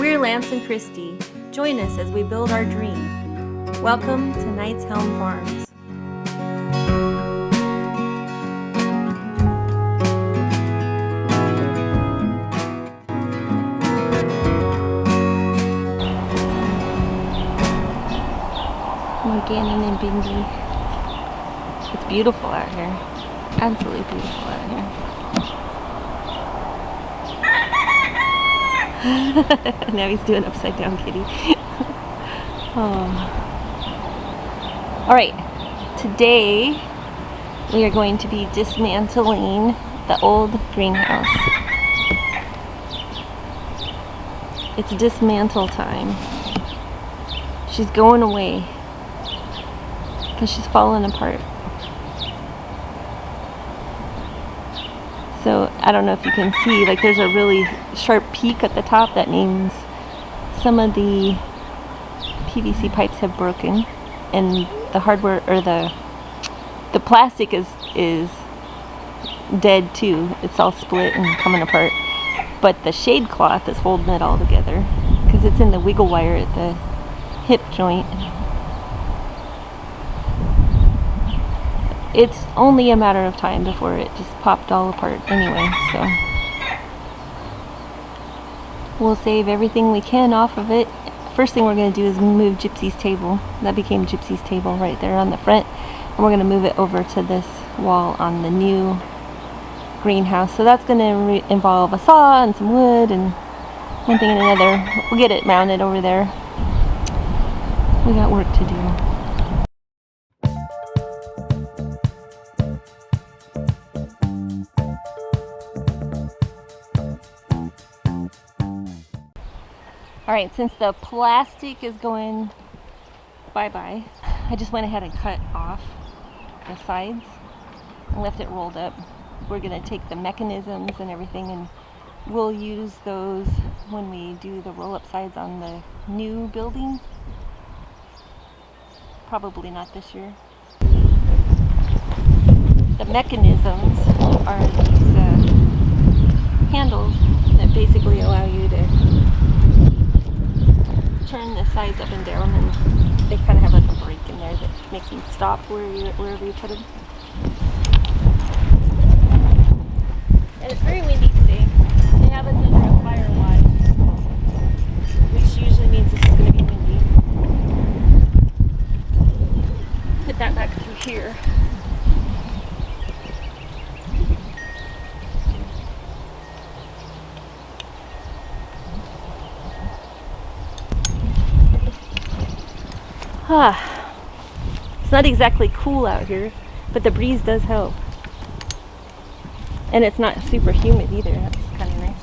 We're Lance and Christy. Join us as we build our dream. Welcome to Knight's Helm Farms. Morgannon and Bindi. It's beautiful out here. Absolutely beautiful out here. Now he's doing upside down kitty. Oh. Alright, today we are going to be dismantling the old greenhouse. It's dismantle time. She's going away because she's falling apart. So I don't know if you can see, like there's a really sharp peak at the top. That means some of the PVC pipes have broken, and the hardware or the plastic is dead too. It's all split and coming apart. But the shade cloth is holding it all together because it's in the wiggle wire at the hip joint. It's only a matter of time before it just popped all apart anyway, so we'll save everything we can off of it. First thing we're going to do is move Gypsy's table. That became Gypsy's table right there on the front, and we're going to move it over to this wall on the new greenhouse. So that's going to involve a saw and some wood and one thing and another. We'll get it mounted over there. We got work to do. Alright, since the plastic is going bye-bye, I just went ahead and cut off the sides and left it rolled up. We're going to take the mechanisms and everything, and we'll use those when we do the roll-up sides on the new building. Probably not this year. The mechanisms are these handles that basically allow you to turn the sides up and down, and they kind of have like a break in there that makes them stop wherever you put them. And it's very windy today. They have us under a fire watch, which usually means this is going to be windy. Put that back through here. It's not exactly cool out here, but the breeze does help. And it's not super humid either. That's kind of nice.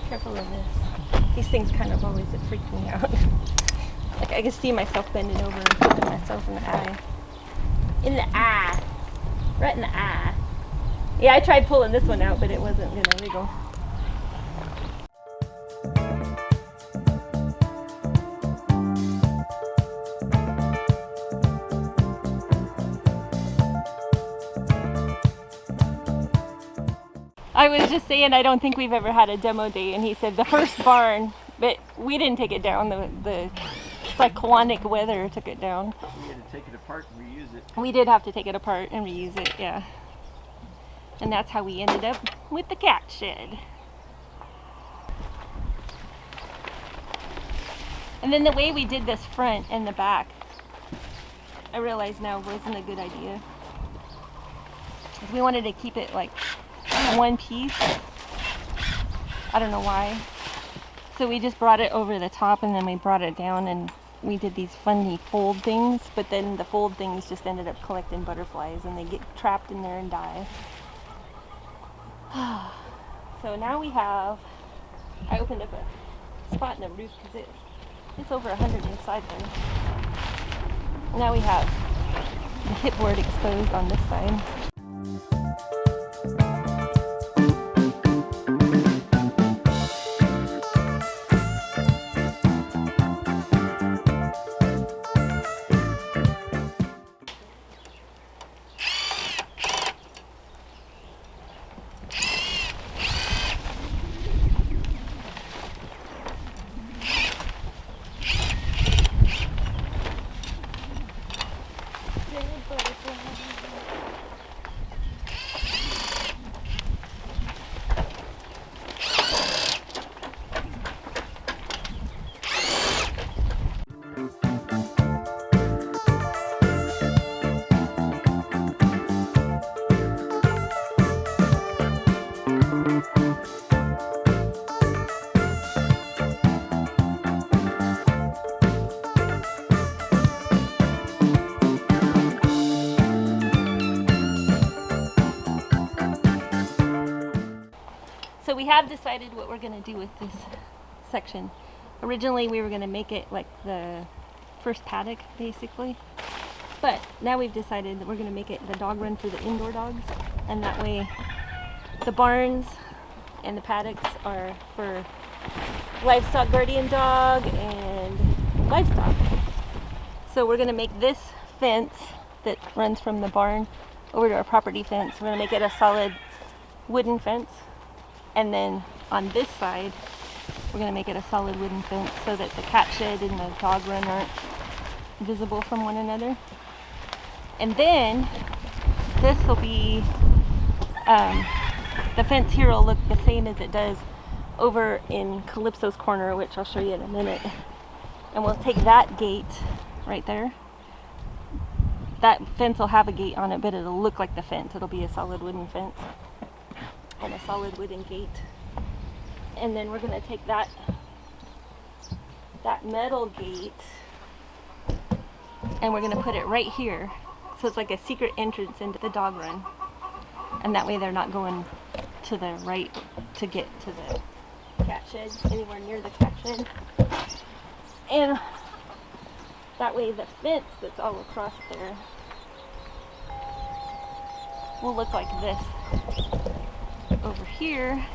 Careful of this. These things kind of always freak me out. Like I can see myself bending over and putting myself in the eye. In the eye. Right in the eye. Yeah, I tried pulling this one out, but it wasn't gonna wiggle. I was just saying I don't think we've ever had a demo day, and he said the first barn, but we didn't take it down. The cyclonic weather took it down. We had to take it apart and reuse it. We did have to take it apart and reuse it, yeah. And that's how we ended up with the cat shed. And then the way we did this front and the back, I realize now wasn't a good idea. We wanted to keep it like one piece. I don't know why. So we just brought it over the top and then we brought it down and we did these funny fold things, but then the fold things just ended up collecting butterflies and they get trapped in there and die. So now we have, I opened up a spot in the roof because it's over 100 inside there. Now we have the hip board exposed on this side. So we have decided what we're going to do with this section. Originally we were going to make it like the first paddock basically, but now we've decided that we're going to make it the dog run for the indoor dogs, and that way the barns and the paddocks are for livestock guardian dog and livestock. So we're going to make this fence that runs from the barn over to our property fence, we're going to make it a solid wooden fence. And then on this side, we're going to make it a solid wooden fence so that the cat shed and the dog run aren't visible from one another. And then this will be, the fence here will look the same as it does over in Calypso's corner, which I'll show you in a minute. And we'll take that gate right there. That fence will have a gate on it, but it'll look like the fence. It'll be a solid wooden fence and a solid wooden gate. And then we're going to take that metal gate and we're going to put it right here, so it's like a secret entrance into the dog run, and that way they're not going to the right to get to the cat shed, anywhere near the cat shed. And that way the fence that's all across there will look like this. Over here,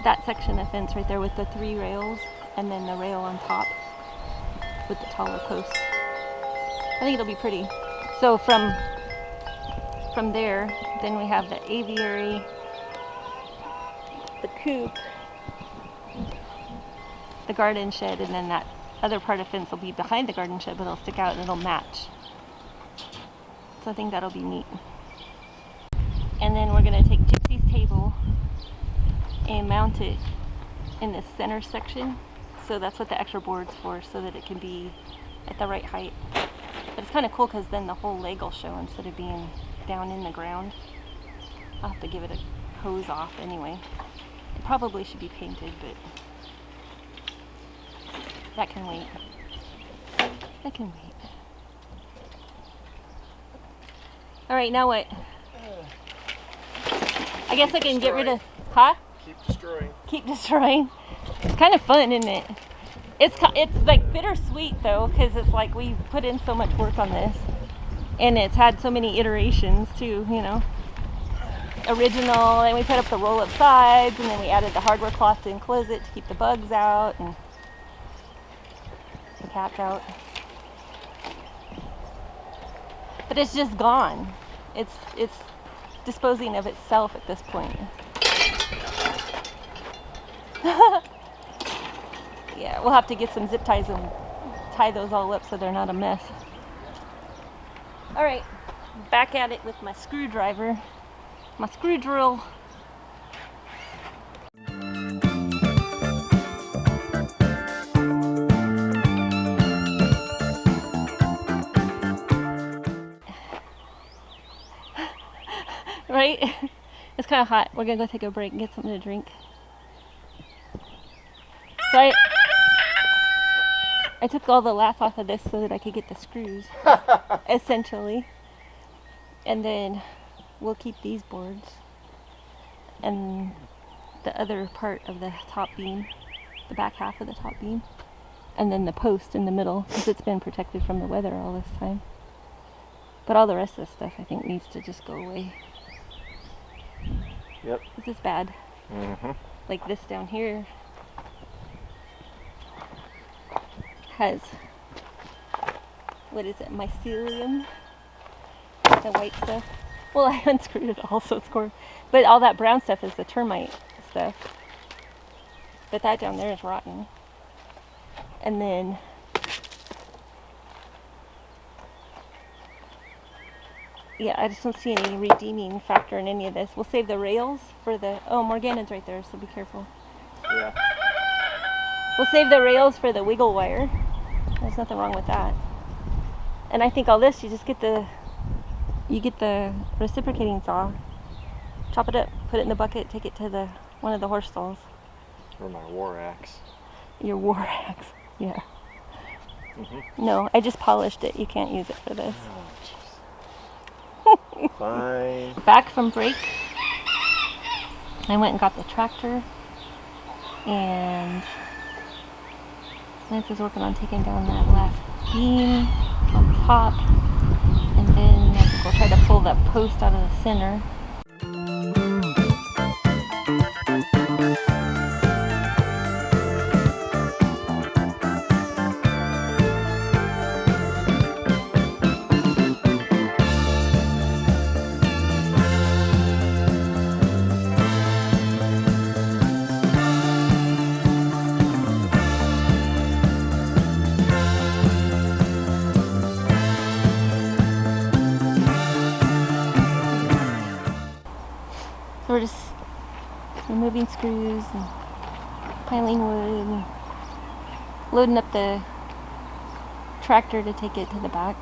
that section of fence right there with the 3 rails and then the rail on top with the taller posts. I think it'll be pretty. So from there, then we have the aviary, the coop, the garden shed, and then that other part of fence will be behind the garden shed, but it'll stick out and it'll match. So I think that'll be neat. And then we're going to take Gypsy's table and mount it in the center section. So that's what the extra board's for, so that it can be at the right height. But it's kind of cool because then the whole leg will show instead of being down in the ground. I'll have to give it a hose off anyway. It probably should be painted, but that can wait. That can wait. Alright, now what? I guess I can get rid of, huh? Keep destroying. Keep destroying. It's kind of fun, isn't it? It's like bittersweet though, because it's like we put in so much work on this, and it's had so many iterations too, you know. Original, and we put up the roll-up sides, and then we added the hardware cloth to enclose it to keep the bugs out and the cats out. But it's just gone. It's disposing of itself at this point. Yeah, we'll have to get some zip ties and tie those all up so they're not a mess. Alright, back at it with my screwdriver, my screw drill. Right? It's kind of hot. We're gonna go take a break and get something to drink. So I took all the lath off of this so that I could get the screws, essentially. And then we'll keep these boards and the other part of the top beam, the back half of the top beam, and then the post in the middle, because it's been protected from the weather all this time. But all the rest of the stuff I think needs to just go away. Yep. This is bad. Mm-hmm. Like this down here has, what is it, mycelium? The white stuff. Well, I unscrewed it all, so it's core. But all that brown stuff is the termite stuff. But that down there is rotten. And then yeah, I just don't see any redeeming factor in any of this. We'll save the rails for the, oh, Morgana's right there, so be careful. Yeah. We'll save the rails for the wiggle wire. There's nothing wrong with that. And I think all this, you just get the reciprocating saw, chop it up, put it in the bucket, take it to one of the horse stalls. Or my war axe. Your war axe, yeah. Mm-hmm. No, I just polished it. You can't use it for this. Fine. Back from break, I went and got the tractor, and Lance is working on taking down that last beam on top, and then I think we'll try to pull that post out of the center. So we're just removing screws and piling wood and loading up the tractor to take it to the back.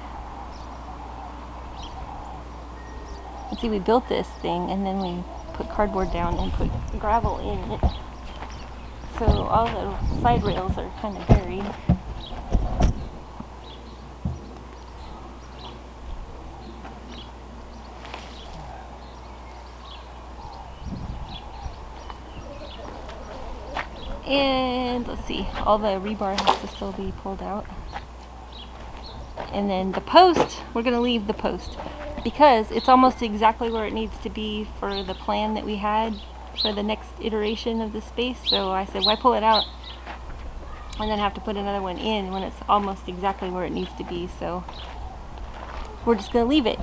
And see, we built this thing and then we put cardboard down and put gravel in it. So all the side rails are kind of buried. And let's see, all the rebar has to still be pulled out. And then the post, we're going to leave the post because it's almost exactly where it needs to be for the plan that we had for the next iteration of the space. So I said, why pull it out and then have to put another one in when it's almost exactly where it needs to be? So we're just going to leave it.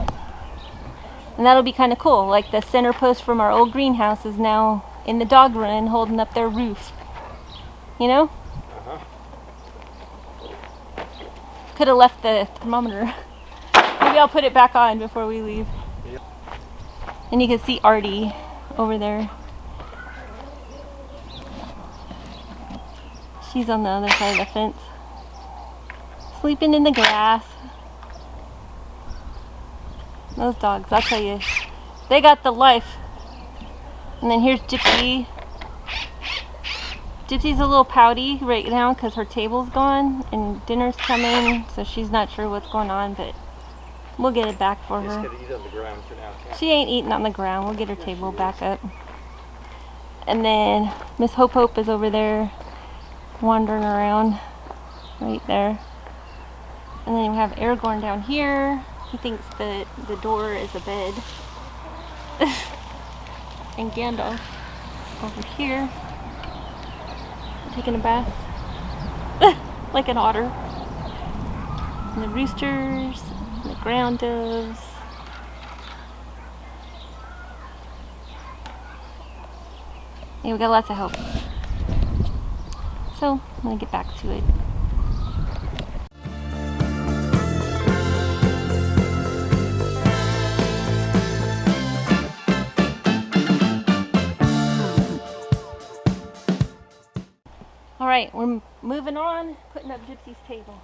And that'll be kind of cool. Like the center post from our old greenhouse is now in the dog run holding up their roof. You know? Uh-huh. Could have left the thermometer. Maybe I'll put it back on before we leave. Yep. And you can see Artie over there. She's on the other side of the fence. Sleeping in the grass. Those dogs, I'll tell you, they got the life. And then here's Gypsy. Gypsy's a little pouty right now because her table's gone and dinner's coming, so she's not sure what's going on, but we'll get it back for Just her. gotta eat on the ground for now. She ain't eating on the ground. We'll get her table back up. And then Miss Hope Hope is over there wandering around right there. And then we have Aragorn down here. He thinks that the door is a bed. And Gandalf over here taking a bath like an otter. And the roosters, and the ground doves. Yeah, we got lots of help. So I'm gonna get back to it. All right, we're moving on, putting up Gypsy's table.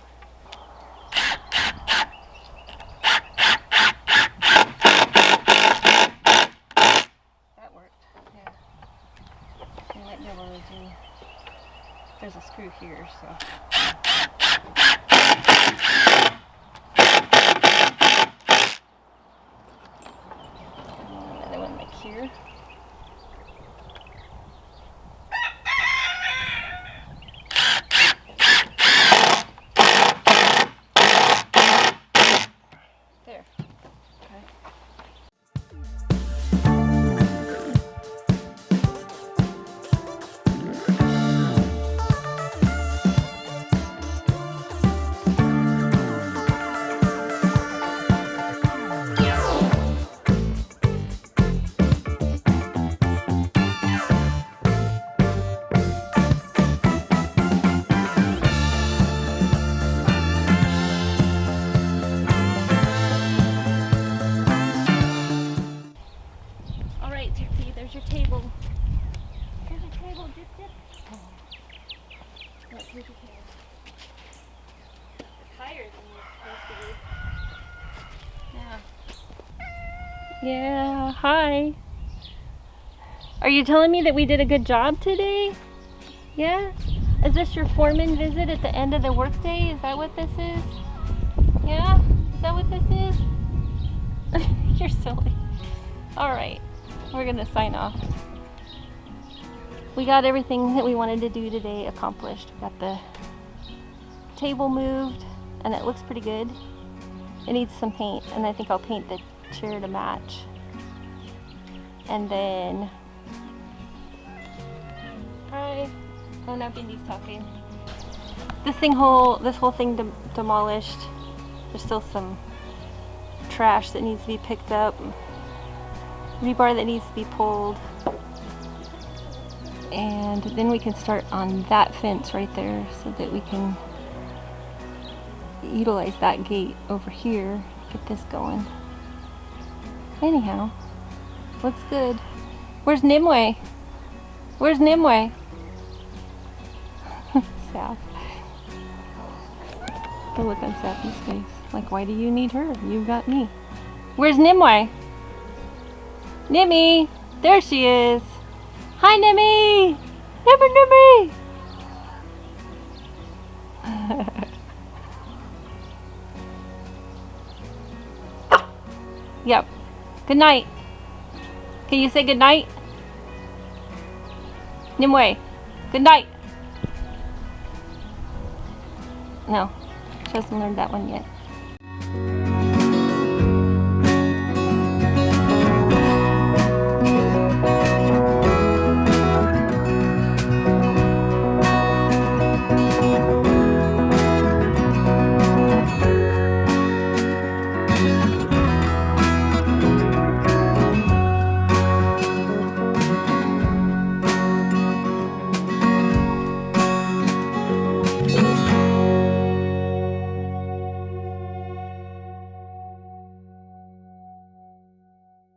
That worked, yeah. And let Deborah do. There's a screw here, so. Another one like here. There. Okay. Alright, Gypsy, there's your table. There's your table, Gyp Gyp. Let's take a care. It's higher than you're supposed to be. Yeah, hi. Are you telling me that we did a good job today? Yeah? Is this your foreman visit at the end of the workday? Is that what this is? Yeah? Is that what this is? You're silly. Alright. We're gonna sign off. We got everything that we wanted to do today accomplished. We got the table moved and it looks pretty good. It needs some paint and I think I'll paint the chair to match. And then hi. Oh, now Bindy's talking. This whole thing demolished. There's still some trash that needs to be picked up. Rebar that needs to be pulled, and then we can start on that fence right there so that we can utilize that gate over here, get this going. Anyhow, looks good. Where's Nimue? Where's Nimue? Saf. The look on Sappy's face, like, why do you need her? You've got me. Where's Nimue? Nimmy! There she is! Hi, Nimmy! Nimmy! Yep. Good night. Can you say good night? Nimue, good night! No, she hasn't learned that one yet.